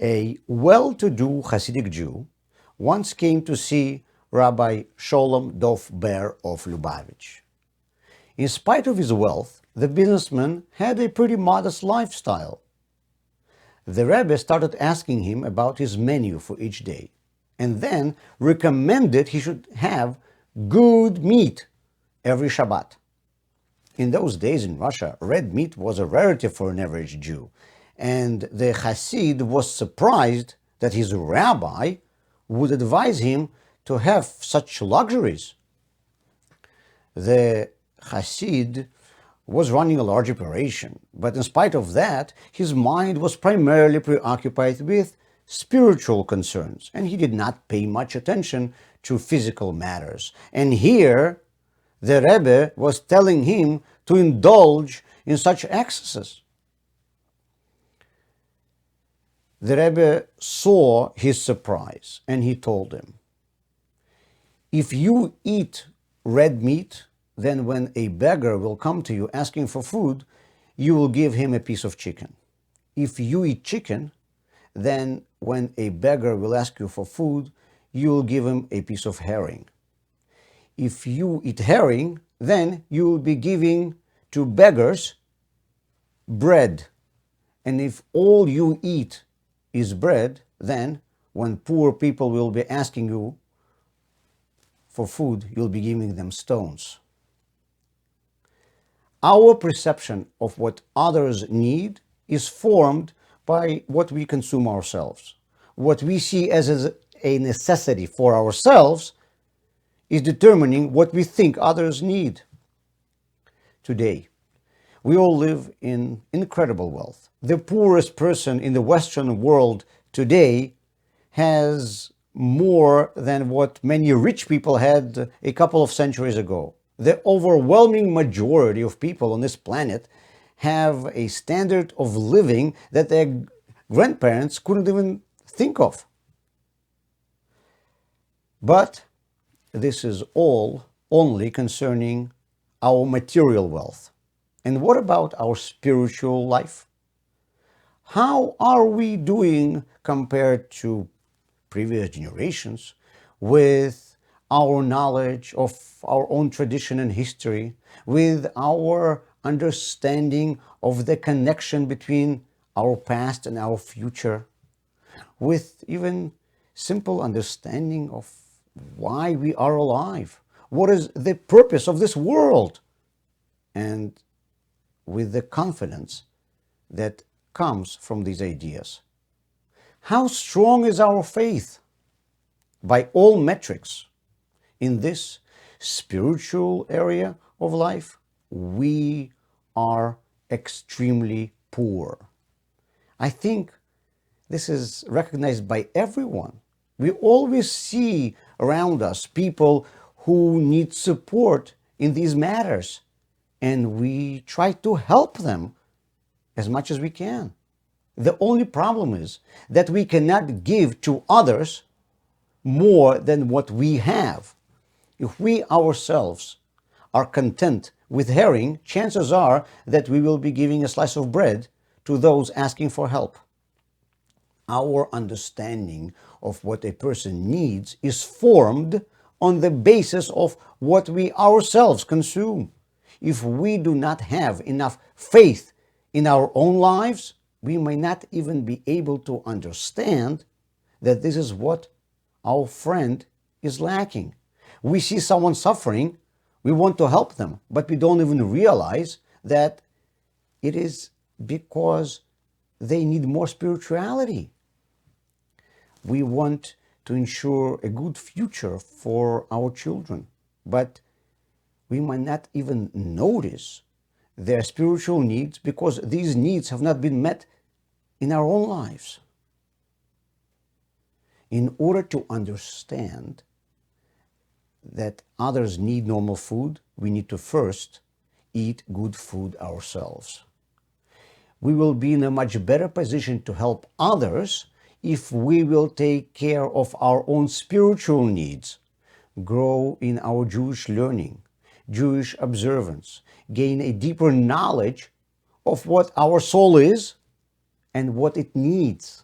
A well-to-do Hasidic Jew once came to see Rabbi Sholem Dov Ber of Lubavitch. In spite of his wealth, the businessman had a pretty modest lifestyle. The Rebbe started asking him about his menu for each day, and then recommended he should have good meat every Shabbat. In those days in Russia, red meat was a rarity for an average Jew, and the Hasid was surprised that his rabbi would advise him to have such luxuries. The Hasid was running a large operation, but in spite of that, his mind was primarily preoccupied with spiritual concerns, and he did not pay much attention to physical matters. And here, the Rebbe was telling him to indulge in such excesses. The Rebbe saw his surprise, and he told him, "If you eat red meat, then when a beggar will come to you asking for food, you will give him a piece of chicken. If you eat chicken, then when a beggar will ask you for food, you will give him a piece of herring. If you eat herring, then you will be giving to beggars bread. And if all you eat is bread, then when poor people will be asking you for food, you'll be giving them stones." Our perception of what others need is formed by what we consume ourselves. What we see as a necessity for ourselves is determining what we think others need. Today, we all live in incredible wealth. The poorest person in the Western world today has more than what many rich people had a couple of centuries ago. The overwhelming majority of people on this planet have a standard of living that their grandparents couldn't even think of. But this is all only concerning our material wealth. And what about our spiritual life? How are we doing compared to previous generations with our knowledge of our own tradition and history, with our understanding of the connection between our past and our future, with even simple understanding of why we are alive, what is the purpose of this world, and with the confidence that comes from these ideas? How strong is our faith? By all metrics, in this spiritual area of life, we are extremely poor. I think this is recognized by everyone. We always see around us people who need support in these matters, and we try to help them as much as we can. The only problem is that we cannot give to others more than what we have. If we ourselves are content with herring, chances are that we will be giving a slice of bread to those asking for help. Our understanding of what a person needs is formed on the basis of what we ourselves consume. If we do not have enough faith in our own lives, we may not even be able to understand that this is what our friend is lacking. We see someone suffering, we want to help them, but we don't even realize that it is because they need more spirituality. We want to ensure a good future for our children, but we might not even notice their spiritual needs because these needs have not been met in our own lives. In order to understand that others need normal food, we need to first eat good food ourselves. We will be in a much better position to help others if we will take care of our own spiritual needs, grow in our Jewish learning, Jewish observance, gain a deeper knowledge of what our soul is and what it needs.